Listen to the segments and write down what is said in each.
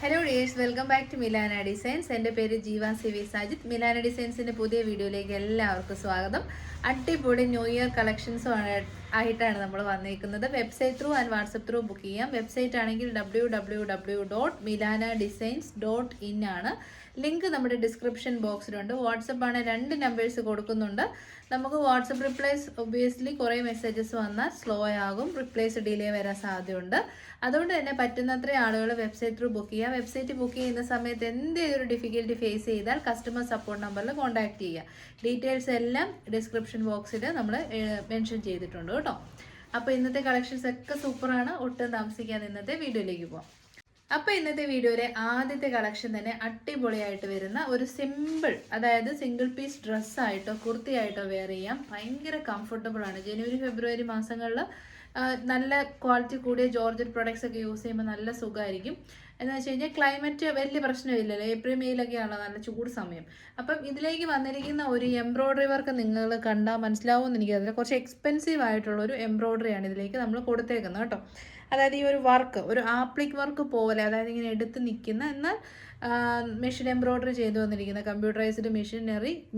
Hello dears, welcome back to Milana designs. എൻ്റെ പേര് ജീവ സിവി സാജിത്ത്. മിലാന ഡിസൈൻസിൻ്റെ പുതിയ വീഡിയോയിലേക്ക് എല്ലാവർക്കും സ്വാഗതം. അടിപൊളി ന്യൂ ഇയർ കളക്ഷൻസും ആയിട്ടാണ് നമ്മൾ വന്നിരിക്കുന്നത്. Website through and WhatsApp through book ചെയ്യാം. വെബ്സൈറ്റ് ആണെങ്കിൽ www.milanadesigns.in ആണ്. ലിങ്ക് നമ്മുടെ ഡിസ്ക്രിപ്ഷൻ ബോക്സിലുണ്ട്. വാട്സപ്പ് ആണ് 2 നമ്പേഴ്സ് കൊടുക്കുന്നുണ്ട്. നമുക്ക് വാട്സപ്പ് റിപ്ലൈസ് ഒബ്വിയസ്ലി കുറേ മെസ്സേജസ് വന്നാൽ സ്ലോ ആകും, റിപ്ലൈസ് ഡിലേ വരാൻ സാധ്യതയുണ്ട്. അതുകൊണ്ട് തന്നെ പറ്റുന്നത്ര ആളുകൾ വെബ്സൈറ്റ് ത്രൂ ബുക്ക് ചെയ്യുക. വെബ്സൈറ്റ് ബുക്ക് ചെയ്യുന്ന സമയത്ത് എന്തെങ്കിലും ഒരു ഡിഫിക്കൽറ്റി ഫേസ് ചെയ്താൽ കസ്റ്റമർ സപ്പോർട്ട് നമ്പറിൽ കോൺടാക്ട് ചെയ്യുക. ഡീറ്റെയിൽസ് എല്ലാം ഡിസ്ക്രിപ്ഷൻ ബോക്സിൽ നമ്മൾ മെൻഷൻ ചെയ്തിട്ടുണ്ട് കേട്ടോ. അപ്പോൾ ഇന്നത്തെ കളക്ഷൻസ് ഒക്കെ സൂപ്പറാണ്. ഒട്ടും താമസിക്കാതെ ഇന്നത്തെ വീഡിയോയിലേക്ക് പോകാം. അപ്പോൾ ഇന്നത്തെ വീഡിയോയിലെ ആദ്യത്തെ കളക്ഷൻ തന്നെ അടിപൊളിയായിട്ട് വരുന്ന ഒരു സിമ്പിൾ, അതായത് സിംഗിൾ പീസ് ഡ്രസ്സായിട്ടോ കുർത്തിയായിട്ടോ വെയർ ചെയ്യാം. ഭയങ്കര കംഫർട്ടബിൾ ആണ്. ജനുവരി ഫെബ്രുവരി മാസങ്ങളിൽ നല്ല ക്വാളിറ്റി കൂടിയ ജോർജറ്റ് പ്രൊഡക്ട്സ് ഒക്കെ യൂസ് ചെയ്യുമ്പോൾ നല്ല സുഖമായിരിക്കും. എന്ന് വെച്ച് കഴിഞ്ഞാൽ ക്ലൈമറ്റ് വലിയ പ്രശ്നമില്ലല്ലോ. ഏപ്രിൽ മെയ്യിലൊക്കെയാണല്ലോ നല്ല ചൂട് സമയം. അപ്പം ഇതിലേക്ക് വന്നിരിക്കുന്ന ഒരു എംബ്രോയ്ഡറി വർക്ക് നിങ്ങൾ കണ്ടാൽ മനസ്സിലാവുമെന്ന് എനിക്കറിയില്ല. കുറച്ച് എക്സ്പെൻസീവ് ആയിട്ടുള്ള ഒരു എംബ്രോയ്ഡറിയാണ് ഇതിലേക്ക് നമ്മൾ കൊടുത്തേക്കുന്നത് കേട്ടോ. അതായത് ഈ ഒരു വർക്ക് ഒരു ആപ്ലിക് വർക്ക് പോലെ, അതായത് ഇങ്ങനെ എടുത്ത് നിൽക്കുന്ന, എന്നാൽ മെഷീൻ എംബ്രോയ്ഡറി ചെയ്തു വന്നിരിക്കുന്ന, കമ്പ്യൂട്ടറൈസ്ഡ്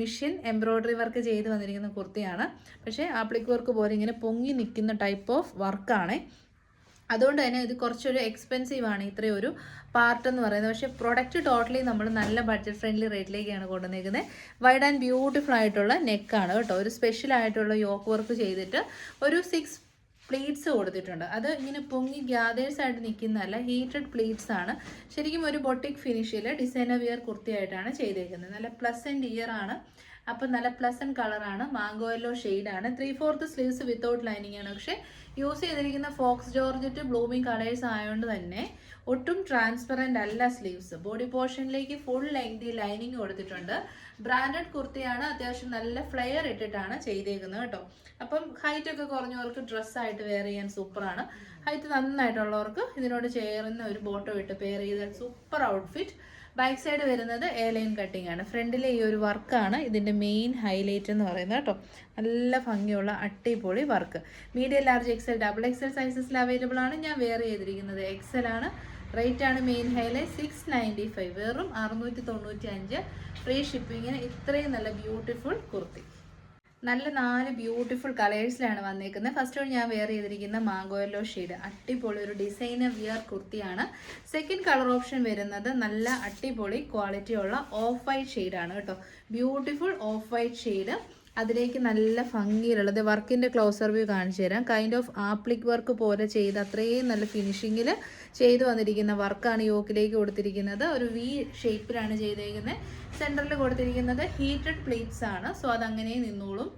മെഷീൻ എംബ്രോയ്ഡറി വർക്ക് ചെയ്ത് വന്നിരിക്കുന്ന കുർത്തിയാണ്. പക്ഷേ ആപ്ലിക് വർക്ക് പോലെ ഇങ്ങനെ പൊങ്ങി നിൽക്കുന്ന ടൈപ്പ് ഓഫ് വർക്കാണ്. അതുകൊണ്ട് തന്നെ ഇത് കുറച്ചൊരു എക്സ്പെൻസീവ് ആണ് ഇത്രയും ഒരു പാർട്ട് എന്ന് പറയുന്നത്. പക്ഷേ പ്രൊഡക്റ്റ് ടോട്ടലി നമ്മൾ നല്ല ബഡ്ജറ്റ് ഫ്രണ്ട്ലി റേറ്റിലേക്കാണ് കൊണ്ടുവന്നിരിക്കുന്നത്. വൈഡ് ആൻഡ് ബ്യൂട്ടിഫുൾ ആയിട്ടുള്ള നെക്കാണ് കേട്ടോ. ഒരു സ്പെഷ്യൽ ആയിട്ടുള്ള യോക്ക് വർക്ക് ചെയ്തിട്ട് ഒരു 6 പ്ലീറ്റ്സ് കൊടുത്തിട്ടുണ്ട്. അത് ഇങ്ങനെ പൊങ്ങി ഗ്യാദേഴ്സ് ആയിട്ട് നിൽക്കുന്നതല്ല, ഹീറ്റഡ് പ്ലീറ്റ്സ് ആണ്. ശരിക്കും ഒരു ബൊട്ടിക് ഫിനിഷിൽ ഡിസൈനർ വിയർ കുർത്തിയായിട്ടാണ് ചെയ്തേക്കുന്നത്. നല്ല പ്ലസൻറ്റ് ഇയർ ആണ്. അപ്പം നല്ല പ്ലസൻറ്റ് കളറാണ്. മാംഗോ യെല്ലോ ഷെയ്ഡാണ്. 3/4 സ്ലീവ്സ് വിത്തൗട്ട് ലൈനിങ് ആണ്. പക്ഷേ യൂസ് ചെയ്തിരിക്കുന്ന ഫോക്സ് ജോർജറ്റ് ബ്ലൂമിങ് കളേഴ്സ് ആയതുകൊണ്ട് തന്നെ ഒട്ടും ട്രാൻസ്പെറൻ്റ് അല്ല സ്ലീവ്സ്. ബോഡി പോർഷനിലേക്ക് ഫുൾ ലെങ്തി ലൈനിങ് കൊടുത്തിട്ടുണ്ട്. ബ്രാൻഡഡ് കുർത്തിയാണ്. അത്യാവശ്യം നല്ല ഫ്ലെയർ ഇട്ടിട്ടാണ് ചെയ്തേക്കുന്നത് കേട്ടോ. അപ്പം ഹൈറ്റ് ഒക്കെ കുറഞ്ഞവർക്ക് ഡ്രസ്സായിട്ട് വെയർ ചെയ്യാൻ സൂപ്പറാണ്. ഹൈറ്റ് നന്നായിട്ടുള്ളവർക്ക് ഇതിനോട് ചേർന്ന ഒരു ബോട്ടം ഇട്ട് പെയർ ചെയ്താൽ സൂപ്പർ ഔട്ട്ഫിറ്റ്. ബാക്ക് സൈഡ് വരുന്നത് എ ലൈൻ കട്ടിംഗ് ആണ്. ഫ്രണ്ടിലെ ഈ ഒരു വർക്കാണ് ഇതിൻ്റെ മെയിൻ ഹൈലൈറ്റ് എന്ന് പറയുന്നത് കേട്ടോ. നല്ല ഭംഗിയുള്ള അടിപൊളി work. Medium, large, XL, double XL സൈസസിൽ അവൈലബിൾ ആണ്. ഞാൻ വെയർ ചെയ്തിരിക്കുന്നത് എക്സൽ ആണ്. റേറ്റ് ആണ് മെയിൻ ഹൈലൈറ്റ് 695, വെറും 695. ഫ്രീ ഷിപ്പിങ്ങിന് ഇത്രയും നല്ല ബ്യൂട്ടിഫുൾ കുർത്തി. നല്ല 4 ബ്യൂട്ടിഫുൾ കളേഴ്സിലാണ് വന്നേക്കുന്നത്. ഫസ്റ്റ് ഞാൻ വെയർ ചെയ്തിരിക്കുന്ന മാംഗോ യെല്ലോ ഷെയ്ഡ്, അടിപൊളി ഒരു ഡിസൈനർ വിയർ കുർത്തിയാണ്. സെക്കൻഡ് കളർ ഓപ്ഷൻ വരുന്നത് നല്ല അടിപൊളി ക്വാളിറ്റി ഉള്ള ഓഫ് വൈറ്റ് ഷെയ്ഡാണ് കേട്ടോ. Beautiful of white shade. അതിലേക്ക് നല്ല ഭംഗിയിലുള്ളത് വർക്കിൻ്റെ ക്ലോസർ വ്യൂ കാണിച്ചു തരാം. കൈൻഡ് ഓഫ് ആപ്ലിക് വർക്ക് പോലെ ചെയ്ത് അത്രയും നല്ല ഫിനിഷിങ്ങിൽ ചെയ്തു വന്നിരിക്കുന്ന വർക്കാണ് യോക്കിലേക്ക് കൊടുത്തിരിക്കുന്നത്. ഒരു വി ഷേപ്പിലാണ് ചെയ്തിരിക്കുന്നത്. സെൻറ്ററിൽ കൊടുത്തിരിക്കുന്നത് ഹീറ്റഡ് പ്ലീറ്റ്സ് ആണ്. സോ അതങ്ങനെ നിന്നോളും.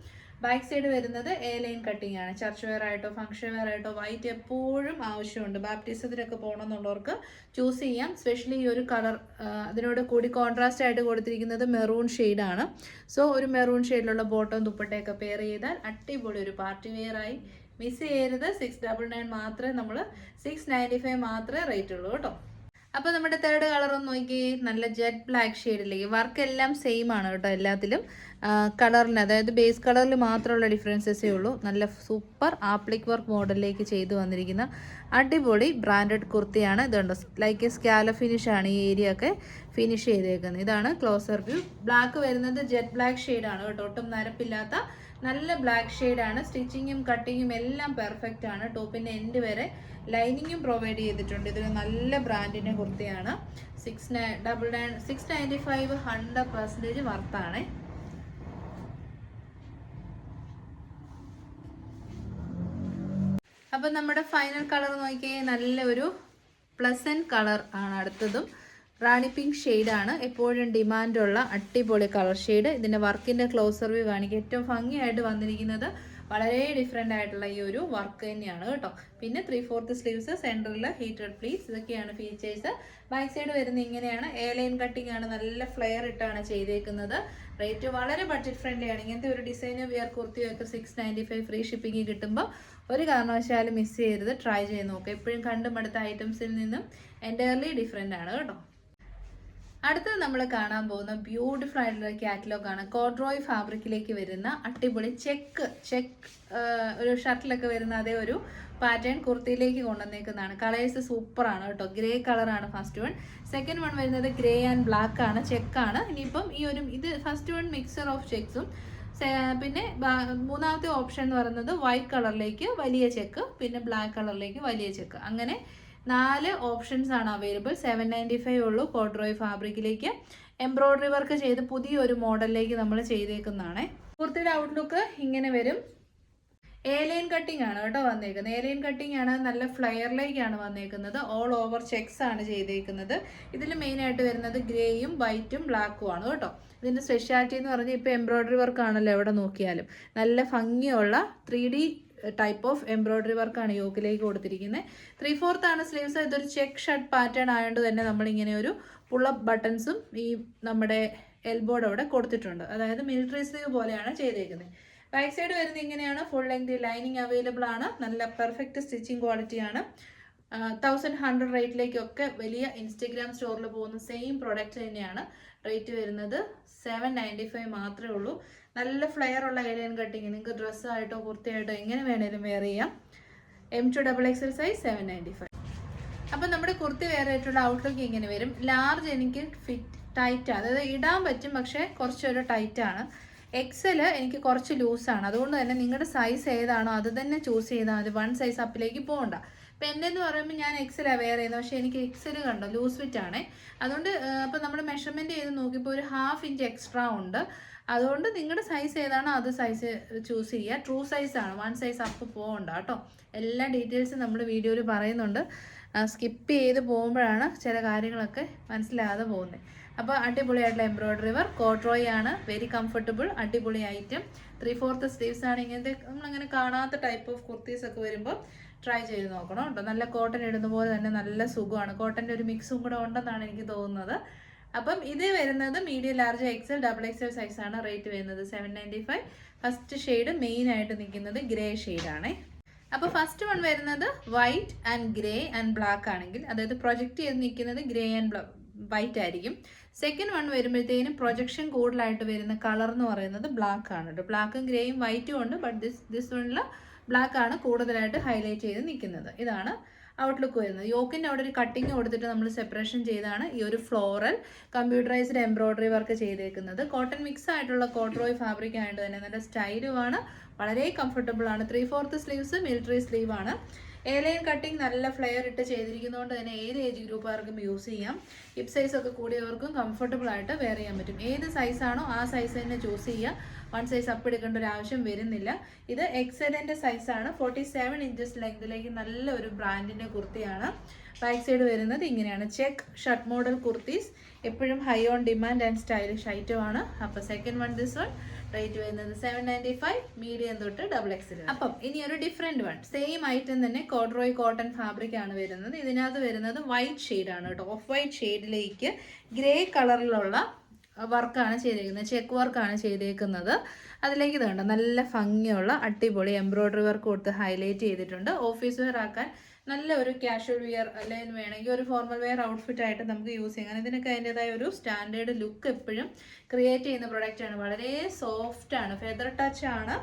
ബാക്ക് സൈഡ് വരുന്നത് എ ലൈൻ കട്ടിംഗ് ആണ്. ചർച്ച് വെയർ ആയിട്ടോ ഫംഗ്ഷൻ വെയർ ആയിട്ടോ വൈറ്റ് എപ്പോഴും ആവശ്യമുണ്ട്. ബാപ്റ്റിസത്തിലൊക്കെ പോകണമെന്നുള്ളവർക്ക് ചൂസ് ചെയ്യാം. സ്പെഷ്യലി ഈ ഒരു കളർ അതിനോട് കൂടി കോൺട്രാസ്റ്റ് ആയിട്ട് കൊടുത്തിരിക്കുന്നത് മെറൂൺ ഷെയ്ഡാണ്. സോ ഒരു മെറൂൺ ഷെയ്ഡിലുള്ള ബോട്ടം ദുപ്പട്ടയൊക്കെ പെയർ ചെയ്താൽ അടിപൊളി ഒരു പാർട്ടി വെയർ ആയി. മിസ് ചെയ്യരുത്. 699 മാത്രമേ, നമ്മൾ 695 മാത്രമേ റേറ്റ് ഉള്ളൂ കേട്ടോ. അപ്പോൾ നമ്മുടെ തേർഡ് കളർ ഒന്ന് നോക്കിയേ. നല്ല ജെറ്റ് ബ്ലാക്ക് ഷെയ്ഡിലേക്ക് വർക്ക് എല്ലാം സെയിം ആണ് കേട്ടോ. എല്ലാത്തിലും കളറിന്, അതായത് ബേസ് കളറിൽ മാത്രമുള്ള ഡിഫറൻസസേ ഉള്ളൂ. നല്ല സൂപ്പർ ആപ്ലിക് വർക്ക് മോഡലിലേക്ക് ചെയ്തു വന്നിരിക്കുന്ന അടിപൊളി ബ്രാൻഡഡ് കുർത്തിയാണ്. ഇതുണ്ട് ലൈക്ക് സ്കാല ഫിനിഷ് ആണ് ഈ ഏരിയ ഒക്കെ ഫിനിഷ് ചെയ്തേക്കുന്നത്. ഇതാണ് ക്ലോസർ വ്യൂ. ബ്ലാക്ക് വരുന്നത് ജെറ്റ് ബ്ലാക്ക് ഷെയ്ഡാണ് കേട്ടോ. ഒട്ടും നരപ്പില്ലാത്ത നല്ല ബ്ലാക്ക് ഷെയ്ഡാണ്. സ്റ്റിച്ചിങ്ങും കട്ടിങ്ങും എല്ലാം പെർഫെക്റ്റ് ആണ്. ടോപ്പിൻ്റെ എൻഡ് വരെ ലൈനിങ്ങും പ്രൊവൈഡ് ചെയ്തിട്ടുണ്ട്. ഇതൊരു നല്ല ബ്രാൻഡിൻ്റെ കുർത്തിയാണ്. 695 100% വർത്താണ്. അപ്പം നമ്മുടെ ഫൈനൽ കളർ നോക്കിയാൽ നല്ല ഒരു പ്ലസൻറ്റ് കളർ ആണ്. അടുത്തതും റാണി പിങ്ക് ഷെയ്ഡാണ്. എപ്പോഴും ഡിമാൻഡുള്ള അടിപൊളി കളർ ഷെയ്ഡ്. ഇതിൻ്റെ വർക്കിൻ്റെ ക്ലോസർ വ്യൂ കാണിക്കുക. ഏറ്റവും ഭംഗിയായിട്ട് വന്നിരിക്കുന്നത് വളരെ ഡിഫറെൻ്റ് ആയിട്ടുള്ള ഈ ഒരു വർക്ക് തന്നെയാണ് കേട്ടോ. പിന്നെ 3/4 സ്ലീവ്സ്, സെൻറ്ററിൽ ഹീറ്റഡ് പ്ലീറ്റ്സ്, ഇതൊക്കെയാണ് ഫീച്ചേഴ്സ്. ബാക്ക് സൈഡ് വരുന്നത് ഇങ്ങനെയാണ്. എ ലൈൻ കട്ടിംഗ് ആണ്. നല്ല ഫ്ലെയർ ഇട്ടാണ് ചെയ്തേക്കുന്നത്. റേറ്റ് വളരെ ബഡ്ജറ്റ് ഫ്രണ്ട്ലി ആണ്. ഇങ്ങനത്തെ ഒരു ഡിസൈനർ വിയർ കുർത്തിയൊക്കെ 695 ഫ്രീ ഷിപ്പിംഗ് കിട്ടുമ്പോൾ ഒരു കാരണവശാലും മിസ് ചെയ്യരുത്. ട്രൈ ചെയ്ത് നോക്കുക. എപ്പോഴും കണ്ടുമടുത്ത ഐറ്റംസിൽ നിന്നും എൻ്റയർലി ഡിഫറെൻ്റ് ആണ് കേട്ടോ. അടുത്തത് നമ്മൾ കാണാൻ പോകുന്ന ബ്യൂട്ടിഫുൾ ആയിട്ടുള്ള കാറ്റലോഗാണ്. കോഡ്രോയ് ഫാബ്രിക്കിലേക്ക് വരുന്ന അടിപൊളി ചെക്ക് ഒരു ഷർട്ടിലൊക്കെ വരുന്ന അതേ ഒരു പാറ്റേൺ കുർത്തിയിലേക്ക് കൊണ്ടുവന്നേക്കുന്നതാണ്. കളേഴ്സ് സൂപ്പറാണ് കേട്ടോ. ഗ്രേ കളറാണ് ഫസ്റ്റ് വൺ. സെക്കൻഡ് വൺ വരുന്നത് ഗ്രേ ആൻഡ് ബ്ലാക്ക് ആണ്, ചെക്കാണ്. ഇനിയിപ്പം ഈ ഒരു ഇത് ഫസ്റ്റ് വൺ മിക്സർ ഓഫ് ചെക്സും, പിന്നെ മൂന്നാമത്തെ ഓപ്ഷൻ എന്ന് പറയുന്നത് വൈറ്റ് കളറിലേക്ക് വലിയ ചെക്ക്, പിന്നെ ബ്ലാക്ക് കളറിലേക്ക് വലിയ ചെക്ക്. അങ്ങനെ 4 ഓപ്ഷൻസ് ആണ് അവൈലബിൾ. 795 ഉള്ളൂ കോഡ്രോയ് ഫാബ്രിക്കിലേക്ക്. എംബ്രോയ്ഡറി വർക്ക് ചെയ്ത് പുതിയൊരു മോഡലിലേക്ക് നമ്മൾ ചെയ്തേക്കുന്നതാണ്. കുർത്തിയുടെ ഔട്ട്ലുക്ക് ഇങ്ങനെ വരും. ഏലൈൻ കട്ടിംഗ് ആണ് കേട്ടോ വന്നേക്കുന്നത്. ഏലൈൻ കട്ടിംഗ് ആണ്, നല്ല ഫ്ലെയറിലേക്കാണ് വന്നേക്കുന്നത്. ഓൾ ഓവർ ചെക്സ് ആണ് ചെയ്തേക്കുന്നത്. ഇതിൽ മെയിനായിട്ട് വരുന്നത് ഗ്രേയും വൈറ്റും ബ്ലാക്കും ആണ് കേട്ടോ. ഇതിൻ്റെ സ്പെഷ്യാലിറ്റി എന്ന് പറഞ്ഞാൽ ഇപ്പോൾ എംബ്രോയ്ഡറി വർക്ക് ആണല്ലോ എവിടെ നോക്കിയാലും. നല്ല ഭംഗിയുള്ള 3D ടൈപ്പ് ഓഫ് എംബ്രോയ്ഡറി വർക്കാണ് യോക്കിലേക്ക് കൊടുത്തിരിക്കുന്നത്. 3/4 ആണ് സ്ലീവ്സ്. ഇതൊരു ചെക്ക് ഷർട്ട് പാറ്റേൺ ആയതുകൊണ്ട് തന്നെ നമ്മളിങ്ങനെ ഒരു പുള്ളപ്പ് ബട്ടൺസും ഈ നമ്മുടെ എൽബോയുടെ അവിടെ കൊടുത്തിട്ടുണ്ട്. അതായത് മിലിറ്ററി സ്ലീവ് പോലെയാണ് ചെയ്തേക്കുന്നത്. ബാക്ക് സൈഡ് വരുന്നത് ഇങ്ങനെയാണ്. ഫുൾ ലെങ്ത് ലൈനിങ് അവൈലബിൾ ആണ്. നല്ല പെർഫെക്റ്റ് സ്റ്റിച്ചിങ് ക്വാളിറ്റിയാണ്. 1100 റേറ്റിലേക്കൊക്കെ വലിയ ഇൻസ്റ്റഗ്രാം സ്റ്റോറിൽ പോകുന്ന സെയിം പ്രൊഡക്റ്റ് തന്നെയാണ്. റേറ്റ് വരുന്നത് 795 മാത്രമേ ഉള്ളൂ. നല്ല ഫ്ലെയർ ഉള്ള ഏലിയൻ കട്ടിങ് നിങ്ങൾക്ക് ഡ്രസ്സായിട്ടോ കുർത്തിയായിട്ടോ എങ്ങനെ വേണേലും വെയർ ചെയ്യാം. M2XXL size 795. അപ്പം നമ്മുടെ കുർത്തി വെയർ ആയിട്ടുള്ള ഔട്ട്ലുക്ക് ഇങ്ങനെ വരും. ലാർജ് എനിക്ക് ഫിറ്റ് ടൈറ്റ്, അതായത് ഇടാൻ പറ്റും, പക്ഷേ കുറച്ചൊരു ടൈറ്റാണ്. XL എനിക്ക് കുറച്ച് ലൂസാണ്. അതുകൊണ്ട് തന്നെ നിങ്ങളുടെ സൈസ് ഏതാണോ അത് തന്നെ ചൂസ് ചെയ്താൽ മതി. 1 സൈസ് അപ്പിലേക്ക് പോകണ്ട. ഇപ്പം എൻ്റെ എന്ന് പറയുമ്പോൾ ഞാൻ XL വെയർ ചെയ്യുന്നത്, പക്ഷേ എനിക്ക് XL കണ്ടോ ലൂസ് ഫിറ്റ് ആണേ. അതുകൊണ്ട് അപ്പോൾ നമ്മൾ മെഷർമെൻറ്റ് ചെയ്ത് നോക്കിയപ്പോൾ ഒരു 1/2 ഇഞ്ച് എക്സ്ട്രാ ഉണ്ട്. അതുകൊണ്ട് നിങ്ങളുടെ സൈസ് ഏതാണോ അത് സൈസ് ചൂസ് ചെയ്യുക. ട്രൂ സൈസാണ്, 1 സൈസ് അപ്പ് പോകണ്ട കേട്ടോ. എല്ലാ ഡീറ്റെയിൽസും നമ്മൾ വീഡിയോയിൽ പറയുന്നുണ്ട്. സ്കിപ്പ് ചെയ്ത് പോകുമ്പോഴാണ് ചില കാര്യങ്ങളൊക്കെ മനസ്സിലാകാതെ പോകുന്നത്. അപ്പോൾ അടിപൊളിയായിട്ടുള്ള എംബ്രോയ്ഡറി വർക്ക് കോഡ്രോയ് ആണ്. വെരി കംഫർട്ടബിൾ, അടിപൊളി ഐറ്റം. 3/4 സ്ലീവ്സ് ആണ്. ഇങ്ങനത്തെ നമ്മളങ്ങനെ കാണാത്ത ടൈപ്പ് ഓഫ് കുർത്തീസ് ഒക്കെ വരുമ്പോൾ ട്രൈ ചെയ്ത് നോക്കണം കേട്ടോ. നല്ല കോട്ടൺ ഇടുന്ന പോലെ തന്നെ നല്ല സുഖമാണ്. കോട്ടൻ്റെ ഒരു മിക്സും കൂടെ ഉണ്ടെന്നാണ് എനിക്ക് തോന്നുന്നത്. അപ്പം ഇത് വരുന്നത് മീഡിയം, ലാർജ്, XL, XXL സൈസാണ്. റേറ്റ് വരുന്നത് 795. ഫസ്റ്റ് ഷെയ്ഡ് മെയിൻ ആയിട്ട് നിൽക്കുന്നത് ഗ്രേ ഷെയ്ഡാണേ. അപ്പോൾ ഫസ്റ്റ് വൺ വരുന്നത് white and grey and black ആണെങ്കിൽ, അതായത് പ്രൊജക്റ്റ് ചെയ്ത് നിൽക്കുന്നത് ഗ്രേ ആൻഡ് വൈറ്റ് ആയിരിക്കും. സെക്കൻഡ് വൺ വരുമ്പോഴത്തേനും പ്രൊജക്ഷൻ കൂടുതലായിട്ട് വരുന്ന കളർ എന്ന് പറയുന്നത് ബ്ലാക്ക് ആണ് കേട്ടോ. ബ്ലാക്കും ഗ്രേയും വൈറ്റും ഉണ്ട്, ബട്ട് ദിസ് വണ്ണിൽ ബ്ലാക്ക് ആണ് കൂടുതലായിട്ട് ഹൈലൈറ്റ് ചെയ്ത് നിൽക്കുന്നത്. ഇതാണ് ഔട്ട്ലുക്ക് വരുന്നത്. യോക്കിൻ്റെ അവിടെ ഒരു കട്ടിങ് കൊടുത്തിട്ട് നമ്മൾ സെപ്പറേഷൻ ചെയ്താണ് ഈ ഒരു ഫ്ലോറൽ കമ്പ്യൂട്ടറൈസ്ഡ് എംബ്രോയ്ഡറി വർക്ക് ചെയ്തേക്കുന്നത്. കോട്ടൺ മിക്സ് ആയിട്ടുള്ള കോഡ്രോയ് ഫാബ്രിക് ആയതുകൊണ്ട് തന്നെ നല്ല സ്റ്റൈലുമാണ്, വളരെ കംഫർട്ടബിൾ ആണ്. 3/4 സ്ലീവ്സ് മിലിറ്ററി സ്ലീവ് ആണ്. ഏലൈൻ കട്ടിങ് നല്ല ഫ്ലെയർ ഇട്ട് ചെയ്തിരിക്കുന്നതുകൊണ്ട് തന്നെ ഏത് ഏജ് ഗ്രൂപ്പുകാർക്കും യൂസ് ചെയ്യാം. ഹിപ്പ് സൈസ് ഒക്കെ കൂടിയവർക്കും കംഫർട്ടബിൾ ആയിട്ട് വെയർ ചെയ്യാൻ പറ്റും. ഏത് സൈസാണോ ആ സൈസ് തന്നെ ചൂസ് ചെയ്യുക. 1 സൈസ് അപ്പ് എടുക്കേണ്ട ഒരു ആവശ്യം വരുന്നില്ല. ഇത് XLൻ്റെ സൈസാണ്. 47 ഇഞ്ചസ് ലെങ്തിലേക്ക് നല്ല ഒരു ബ്രാൻഡിൻ്റെ കുർത്തിയാണ്. ബാക്ക് സൈഡ് വരുന്നത് ഇങ്ങനെയാണ്. ചെക്ക് ഷർട്ട് മോഡൽ കുർത്തീസ് എപ്പോഴും high on demand and stylish ഐറ്റമാണ്. അപ്പോൾ second one this one. Rate വരുന്നത് 795, മീഡിയം തൊട്ട് XXL. അപ്പം ഇനി ഒരു ഡിഫറെൻറ്റ് വൺ, സെയിം ഐറ്റം തന്നെ കോഡ്രോയ് കോട്ടൺ ഫാബ്രിക് ആണ് വരുന്നത്. ഇതിനകത്ത് വരുന്നത് വൈറ്റ് ഷെയ്ഡാണ് കേട്ടോ. ഓഫ് വൈറ്റ് ഷെയ്ഡിലേക്ക് ഗ്രേ കളറിലുള്ള വർക്കാണ് ചെയ്തേക്കുന്നത്, ചെക്ക് വർക്കാണ് ചെയ്തേക്കുന്നത്. അതിലേക്ക് ഇതുണ്ട് നല്ല ഭംഗിയുള്ള അടിപൊളി എംബ്രോയ്ഡറി വർക്ക് കൊടുത്ത് ഹൈലൈറ്റ് ചെയ്തിട്ടുണ്ട്. ഓഫീസ് വെയർ ആക്കാൻ നല്ല ഒരു കാഷ്വൽ വെയർ അല്ലെങ്കിൽ വേണമെങ്കിൽ ഒരു ഫോർമൽ വെയർ ഔട്ട്ഫിറ്റ് ആയിട്ട് നമുക്ക് യൂസ് ചെയ്യാം. ഇതിനൊക്കെ അതിൻ്റെതായ ഒരു സ്റ്റാൻഡേർഡ് ലുക്ക് എപ്പോഴും ക്രിയേറ്റ് ചെയ്യുന്ന പ്രൊഡക്റ്റാണ്. വളരെ സോഫ്റ്റ് ആണ്, ഫെദർ ടച്ച് ആണ്.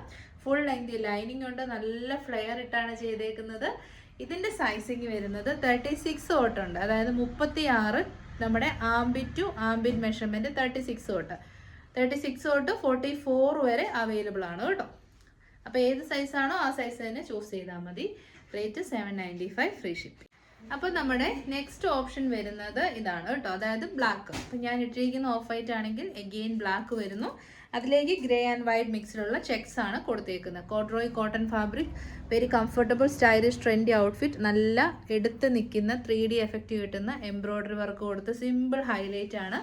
ഫുൾ ലെങ്ത് ലൈനിങ് ഉണ്ട്, നല്ല ഫ്ലെയർ ഇട്ടാണ് ചെയ്തേക്കുന്നത്. ഇതിൻ്റെ സൈസിങ് വരുന്നത് 36 തൊട്ടുണ്ട്, അതായത് 36 നമ്മുടെ ആംബിറ്റ് ടു ആംബിറ്റ് മെഷർമെൻറ്റ് 36 തൊട്ട് 44 വരെ അവൈലബിൾ ആണ് കേട്ടോ. അപ്പോൾ ഏത് സൈസാണോ ആ സൈസ് തന്നെ ചൂസ് ചെയ്താൽ മതി. Rate 795, free shipping. അപ്പോൾ നമ്മുടെ നെക്സ്റ്റ് ഓപ്ഷൻ വരുന്നത് ഇതാണ് കേട്ടോ, അതായത് ബ്ലാക്ക്. അപ്പം ഞാൻ ഇട്ടിരിക്കുന്ന ഓഫ് വൈറ്റ് ആണെങ്കിൽ എഗെയിൻ ബ്ലാക്ക് വരുന്നു. അതിലേക്ക് ഗ്രേ ആൻഡ് വൈറ്റ് മിക്സിലുള്ള ചെക്സ് ആണ് കൊടുത്തേക്കുന്നത്. Corduroy cotton fabric, very comfortable stylish trendy outfit. നല്ല എടുത്ത് നിൽക്കുന്ന 3D എഫക്റ്റ് കിട്ടുന്ന എംബ്രോയ്ഡറി വർക്ക് കൊടുത്ത് സിമ്പിൾ ഹൈലൈറ്റ് ആണ്.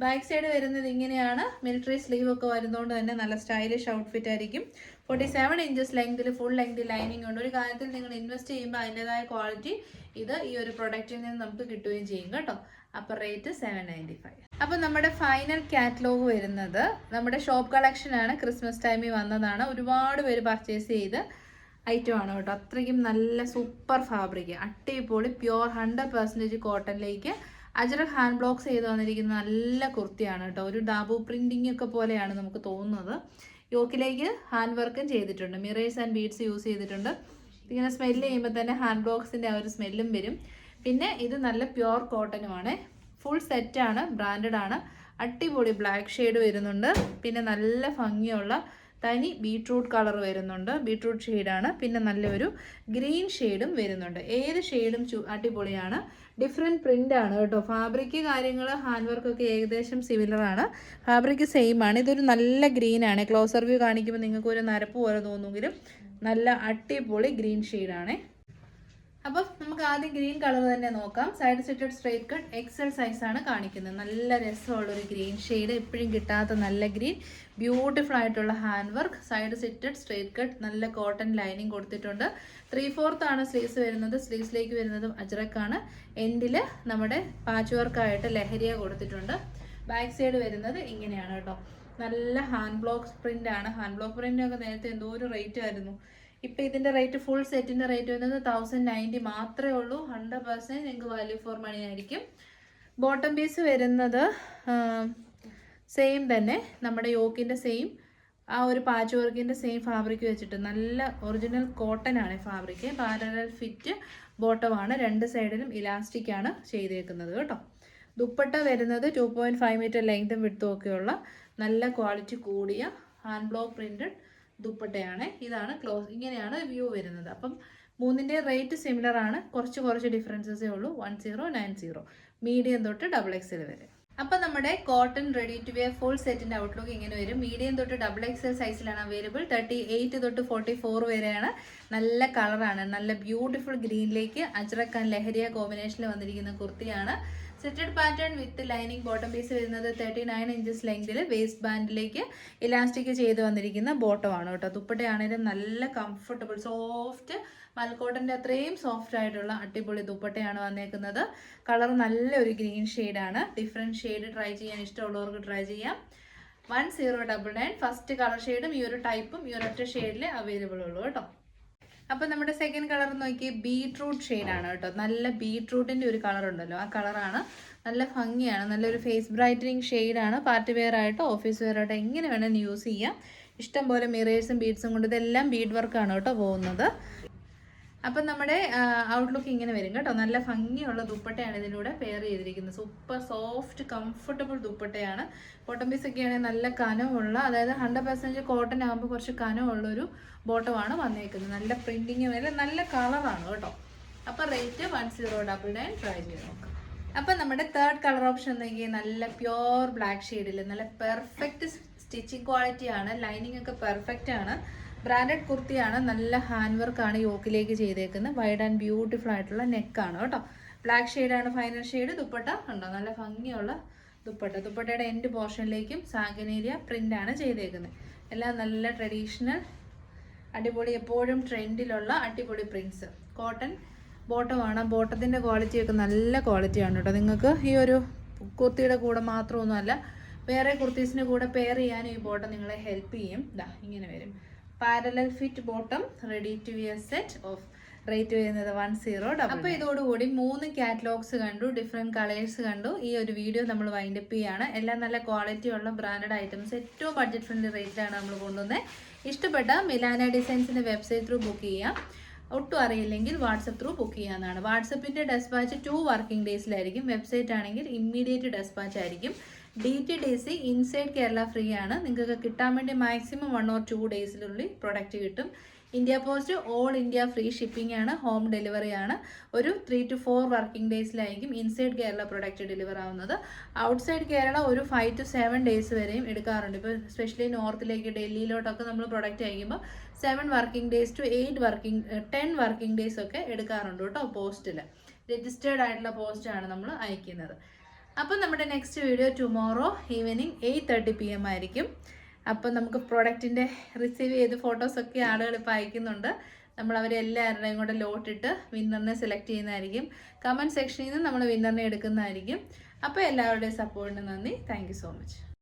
ബാക്ക് സൈഡ് വരുന്നത് ഇങ്ങനെയാണ്. മിലിറ്ററി സ്ലീവ് ഒക്കെ വരുന്നതുകൊണ്ട് തന്നെ നല്ല സ്റ്റൈലിഷ് ഔട്ട്ഫിറ്റ് ആയിരിക്കും. 47 ഇഞ്ചസ് ലെങ്തിൽ ഫുൾ ലെങ്ത് ലൈനിങ് ഉണ്ട്. ഒരു കാര്യത്തിൽ നിങ്ങൾ ഇൻവെസ്റ്റ് ചെയ്യുമ്പോൾ അതിൻ്റെതായ ക്വാളിറ്റി ഇത് ഈ ഒരു പ്രൊഡക്റ്റിൽ നിന്ന് നമുക്ക് കിട്ടുകയും ചെയ്യും കേട്ടോ. അപ്പോൾ റേറ്റ് 795. അപ്പോൾ നമ്മുടെ ഫൈനൽ കാറ്റലോഗ് വരുന്നത് നമ്മുടെ ഷോപ്പ് കളക്ഷനാണ്. ക്രിസ്മസ് ടൈമിൽ വന്നതാണ്. ഒരുപാട് പേര് പർച്ചേസ് ചെയ്ത് ഐറ്റമാണ് കേട്ടോ. അത്രയ്ക്കും നല്ല സൂപ്പർ ഫാബ്രിക്, അടിപൊളി പ്യുവർ 100% കോട്ടണിലേക്ക് അജ്രക് ഹാൻഡ് ബ്ലോക്സ് ചെയ്ത് വന്നിരിക്കുന്ന നല്ല കുർത്തിയാണ് കേട്ടോ. ഒരു ഡാബു പ്രിൻറ്റിംഗ് ഒക്കെ പോലെയാണ് നമുക്ക് തോന്നുന്നത്. യോക്കിലേക്ക് ഹാൻഡ് വർക്കും ചെയ്തിട്ടുണ്ട്. മിറേഴ്സ് ആൻഡ് ബീഡ്സ് യൂസ് ചെയ്തിട്ടുണ്ട്. ഇതിങ്ങനെ സ്മെല്ല് ചെയ്യുമ്പോൾ തന്നെ ഹാൻഡ് ബ്ലോക്സിൻ്റെ ആ ഒരു സ്മെല്ലും വരും. പിന്നെ ഇത് നല്ല പ്യുവർ കോട്ടനുമാണ്, ഫുൾ സെറ്റാണ്, ബ്രാൻഡഡ് ആണ്. അടിപൊളി ബ്ലാക്ക് ഷെയ്ഡ് വരുന്നുണ്ട്. പിന്നെ നല്ല ഭംഗിയുള്ള തനി ബീട്രൂട്ട് കളർ വരുന്നുണ്ട്, ബീട്രൂട്ട് ഷെയ്ഡാണ്. പിന്നെ നല്ലൊരു ഗ്രീൻ ഷെയ്ഡും വരുന്നുണ്ട്. ഏത് ഷെയ്ഡും അടിപൊളിയാണ്. ഡിഫറെൻറ്റ് പ്രിൻ്റ് ആണ് കേട്ടോ. ഫാബ്രിക് കാര്യങ്ങൾ ഹാൻഡ് വർക്കൊക്കെ ഏകദേശം സിമിലർ ആണ്, ഫാബ്രിക് സെയിം ആണ്. ഇതൊരു നല്ല ഗ്രീൻ ആണ്. ക്ലോസർ വ്യൂ കാണിക്കുമ്പോൾ നിങ്ങൾക്ക് ഒരു നരപ്പ് പോലെ തോന്നുമെങ്കിലും നല്ല അടിപൊളി ഗ്രീൻ ഷെയ്ഡാണ്. അപ്പം നമുക്ക് ആദ്യം ഗ്രീൻ കളർ തന്നെ നോക്കാം. സൈഡ് സെറ്റഡ് സ്ട്രൈറ്റ് കട്ട് എക്സൽ സൈസാണ് കാണിക്കുന്നത്. നല്ല രസമുള്ളൊരു ഗ്രീൻ ഷെയ്ഡ്, എപ്പോഴും കിട്ടാത്ത നല്ല ഗ്രീൻ, ബ്യൂട്ടിഫുൾ ആയിട്ടുള്ള hand work, side സെറ്റഡ് straight cut, നല്ല കോട്ടൺ ലൈനിങ് കൊടുത്തിട്ടുണ്ട്. 3/4 ആണ് സ്ലീവ്സ് വരുന്നത്. സ്ലീവ്സിലേക്ക് വരുന്നതും അജ്രക്കാണ്. എൻഡിൽ നമ്മുടെ പാച്ച് വർക്കായിട്ട് ലഹരിയ കൊടുത്തിട്ടുണ്ട്. ബാക്ക് സൈഡ് വരുന്നത് ഇങ്ങനെയാണ് കേട്ടോ. നല്ല ഹാൻഡ് ബ്ലോക്ക് പ്രിൻ്റ് ആണ്. ഹാൻഡ് ബ്ലോക്ക് പ്രിൻ്റൊക്കെ നേരത്തെ എന്തോ ഒരു റേറ്റ് ആയിരുന്നു. ഇപ്പം ഇതിൻ്റെ റേറ്റ്, ഫുൾ സെറ്റിൻ്റെ റേറ്റ് വരുന്നത് 1090 മാത്രമേ ഉള്ളൂ. 100% നിങ്ങൾക്ക് വാല്യൂ ഫോർ മണി ആയിരിക്കും. ബോട്ടം പീസ് വരുന്നത് സെയിം തന്നെ, നമ്മുടെ യോക്കിൻ്റെ സെയിം ആ ഒരു പാച്ച് വർക്കിൻ്റെ സെയിം ഫാബ്രിക് വെച്ചിട്ട് നല്ല ഒറിജിനൽ കോട്ടൺ ആണ് ഫാബ്രിക്. പാരലൽ ഫിറ്റ് ബോട്ടമാണ്, രണ്ട് സൈഡിലും ഇലാസ്റ്റിക് ആണ് ചെയ്തേക്കുന്നത് കേട്ടോ. ദുപ്പട്ട വരുന്നത് 2.5 മീറ്റർ ലെങ്തും വിഡ്ത്തും ഒക്കെയുള്ള നല്ല ക്വാളിറ്റി കൂടിയ ഹാൻഡ് ബ്ലോക്ക് പ്രിൻറ്റഡ് ദുപ്പട്ടയാണ്. ഇതാണ് ഇങ്ങനെയാണ് വ്യൂ വരുന്നത്. അപ്പം മൂന്നിൻ്റെ റേറ്റ് സിമിലർ ആണ്, കുറച്ച് ഡിഫറൻസസേ ഉള്ളൂ. 1090 മീഡിയം തൊട്ട് XXL വരെ. അപ്പം നമ്മുടെ cotton ready to wear full സെറ്റിൻ്റെ ഔട്ട്ലുക്ക് ഇങ്ങനെ വരും. മീഡിയം തൊട്ട് XXL സൈസിലാണ് അവൈലബിൾ. 38 തൊട്ട് 44 വരെയാണ്. നല്ല കളറാണ്, നല്ല ബ്യൂട്ടിഫുൾ ഗ്രീനിലേക്ക് അജ്രക് ആൻഡ് ലഹരിയ കോമ്പിനേഷനിൽ വന്നിരിക്കുന്ന കുർത്തിയാണ്. Setted pattern with lining. Bottom piece വരുന്നത് 39 ഇഞ്ചസ് ലെങ്തിൽ വേസ്റ്റ് ബാൻഡിലേക്ക് ഇലാസ്റ്റിക് ചെയ്ത് വന്നിരിക്കുന്ന ബോട്ടമാണ് കേട്ടോ. ദുപ്പട്ടയാണെങ്കിലും നല്ല കംഫർട്ടബിൾ സോഫ്റ്റ്, മൽക്കോട്ടൻ്റെ അത്രയും സോഫ്റ്റ് ആയിട്ടുള്ള അടിപൊളി ദുപ്പട്ടയാണ് വന്നേക്കുന്നത്. കളർ നല്ലൊരു ഗ്രീൻ ഷെയ്ഡാണ്. ഡിഫറെൻറ്റ് ഷെയ്ഡ് ട്രൈ ചെയ്യാൻ ഇഷ്ടമുള്ളവർക്ക് ട്രൈ ചെയ്യാം. 1099 ഫസ്റ്റ് കളർ ഷെയ്ഡും ഈ ഒരു ടൈപ്പും ഈ ഒരൊറ്റ ഷെയ്ഡിൽ അവൈലബിൾ ഉള്ളൂ കേട്ടോ. അപ്പം നമ്മുടെ സെക്കൻഡ് കളർ നോക്കി ബീട്രൂട്ട് ഷെയ്ഡാണ് കേട്ടോ. നല്ല ബീട്രൂട്ടിൻ്റെ ഒരു കളർ ഉണ്ടല്ലോ, ആ കളറാണ്. നല്ല ഭംഗിയാണ്, നല്ലൊരു ഫേസ് ബ്രൈറ്റനിങ് ഷെയ്ഡാണ്. പാർട്ടി വെയർ ആയിട്ടോ ഓഫീസ് വെയർ ആയിട്ടോ എങ്ങനെ വേണമെങ്കിൽ യൂസ് ചെയ്യാം. ഇഷ്ടംപോലെ മിറേഴ്സും ബീഡ്സും കൊണ്ട് ഇതെല്ലാം ബീഡ് വർക്കാണ് കേട്ടോ പോകുന്നത്. അപ്പം നമ്മുടെ ഔട്ട്ലുക്ക് ഇങ്ങനെ വരും കേട്ടോ. നല്ല ഭംഗിയുള്ള ദുപ്പട്ടയാണ് ഇതിലൂടെ പെയർ ചെയ്തിരിക്കുന്നത്. സൂപ്പർ സോഫ്റ്റ് കംഫർട്ടബിൾ ദുപ്പട്ടയാണ്. ബോട്ടം പീസ് ഒക്കെ ആണെങ്കിൽ നല്ല കനമുള്ള, അതായത് 100% കോട്ടൺ ആകുമ്പോൾ കുറച്ച് കനമുള്ളൊരു ബോട്ടമാണ് വന്നേക്കുന്നത്. നല്ല പ്രിൻറ്റിങ് വരെ നല്ല കളറാണ് കേട്ടോ. അപ്പം റേറ്റ് 1099 ട്രൈ ചെയ്ത് നോക്കാം. അപ്പം നമ്മുടെ തേർഡ് കളർ ഓപ്ഷൻ നോക്കിയാൽ നല്ല പ്യോർ ബ്ലാക്ക് ഷെയ്ഡിൽ നല്ല പെർഫെക്റ്റ് സ്റ്റിച്ചിങ് ക്വാളിറ്റിയാണ്. ലൈനിങ് ഒക്കെ പെർഫെക്റ്റ് ആണ്. ബ്രാൻഡഡ് കുർത്തിയാണ്. നല്ല ഹാൻഡ് വർക്കാണ് യോക്കിലേക്ക് ചെയ്തേക്കുന്നത്. വൈഡ് ആൻഡ് ബ്യൂട്ടിഫുൾ ആയിട്ടുള്ള നെക്കാണ് കേട്ടോ. ബ്ലാക്ക് ഷെയ്ഡാണ് ഫൈനൽ ഷെയ്ഡ്. ദുപ്പട്ട ഉണ്ടോ, നല്ല ഭംഗിയുള്ള ദുപ്പട്ട. ദുപ്പട്ടയുടെ എൻഡ് പോർഷനിലേക്കും സാഗനേരിയ പ്രിൻ്റാണ് ചെയ്തേക്കുന്നത്. എല്ലാം നല്ല ട്രഡീഷണൽ അടിപൊളി, എപ്പോഴും ട്രെൻഡിലുള്ള അടിപൊളി പ്രിൻസ്. കോട്ടൺ ബോട്ടമാണ്. ബോട്ടത്തിൻ്റെ ക്വാളിറ്റിയൊക്കെ നല്ല ക്വാളിറ്റിയാണ് കേട്ടോ. നിങ്ങൾക്ക് ഈ ഒരു കുർത്തിയുടെ കൂടെ മാത്രമൊന്നുമല്ല, വേറെ കുർത്തീസിൻ്റെ കൂടെ പെയർ ചെയ്യാനും ഈ ബോട്ടം നിങ്ങളെ ഹെൽപ്പ് ചെയ്യും. ഇങ്ങനെ വരും. Parallel fit bottom, ready to wear set of. Rate വരുന്നത് 10. അപ്പോൾ ഇതോടുകൂടി 3 കാറ്റലോഗ്സ് കണ്ടു, ഡിഫറെൻറ്റ് കളേഴ്സ് കണ്ടു. ഈ ഒരു വീഡിയോ നമ്മൾ വൈൻഡപ്പ് ചെയ്യാണ്. എല്ലാം നല്ല ക്വാളിറ്റി ഉള്ള ബ്രാൻഡഡ് ഐറ്റംസ് ഏറ്റവും ബഡ്ജറ്റ് ഫ്രണ്ട്ലി റേറ്റിലാണ് നമ്മൾ കൊണ്ടുവന്നത്. ഇഷ്ടപ്പെട്ട മിലാന ഡിസൈൻസിൻ്റെ വെബ്സൈറ്റ് ത്രൂ ബുക്ക് ചെയ്യാം. ഒട്ടും അറിയില്ലെങ്കിൽ വാട്സപ്പ് ത്രൂ ബുക്ക് ചെയ്യാവുന്നതാണ്. വാട്സപ്പിൻ്റെ ഡെസ്പാച്ച് 2 വർക്കിംഗ് ഡേയ്സിലായിരിക്കും. വെബ്സൈറ്റ് ആണെങ്കിൽ ഇമ്മീഡിയറ്റ് ഡെസ്പാച്ച് ആയിരിക്കും. DTDC ഇൻസൈഡ് കേരള ഫ്രീ ആണ്. നിങ്ങൾക്ക് കിട്ടാൻ വേണ്ടി മാക്സിമം 1 or 2 ഡേയ്സിനുള്ളിൽ പ്രൊഡക്റ്റ് കിട്ടും. India post all India free shipping ആണ്. ഹോം ഡെലിവറി ആണ്. ഒരു 3 to 4 വർക്കിംഗ് ഡേയ്സിലായിരിക്കും ഇൻസൈഡ് കേരള പ്രൊഡക്റ്റ് ഡെലിവർ ആവുന്നത്. ഔട്ട്സൈഡ് കേരള ഒരു 5 to 7 ഡേയ്സ് വരെയും എടുക്കാറുണ്ട്. ഇപ്പോൾ സ്പെഷ്യലി നോർത്തിലേക്ക് ഡൽഹിയിലോട്ടൊക്കെ നമ്മൾ പ്രൊഡക്റ്റ് അയക്കുമ്പോൾ 7 working days to 10 working days ഒക്കെ എടുക്കാറുണ്ട് കേട്ടോ. പോസ്റ്റിൽ രജിസ്റ്റേർഡ് ആയിട്ടുള്ള പോസ്റ്റാണ് നമ്മൾ അയക്കുന്നത്. അപ്പം നമ്മുടെ next video tomorrow evening 8:30 PM ആയിരിക്കും. അപ്പം നമുക്ക് പ്രോഡക്റ്റിൻ്റെ റിസീവ് ചെയ്ത് ഫോട്ടോസൊക്കെ ആളുകൾ ഇപ്പോൾ അയക്കുന്നുണ്ട്. നമ്മൾ അവരെല്ലാവരുടെയും കൂടെ ലോട്ടിട്ട് വിന്നറിനെ സെലക്ട് ചെയ്യുന്നതായിരിക്കും. കമൻറ്റ് സെക്ഷനിൽ നിന്ന് നമ്മൾ വിന്നറിനെ എടുക്കുന്നതായിരിക്കും. അപ്പോൾ എല്ലാവരുടെയും സപ്പോർട്ടിന് നന്ദി. Thank you so much.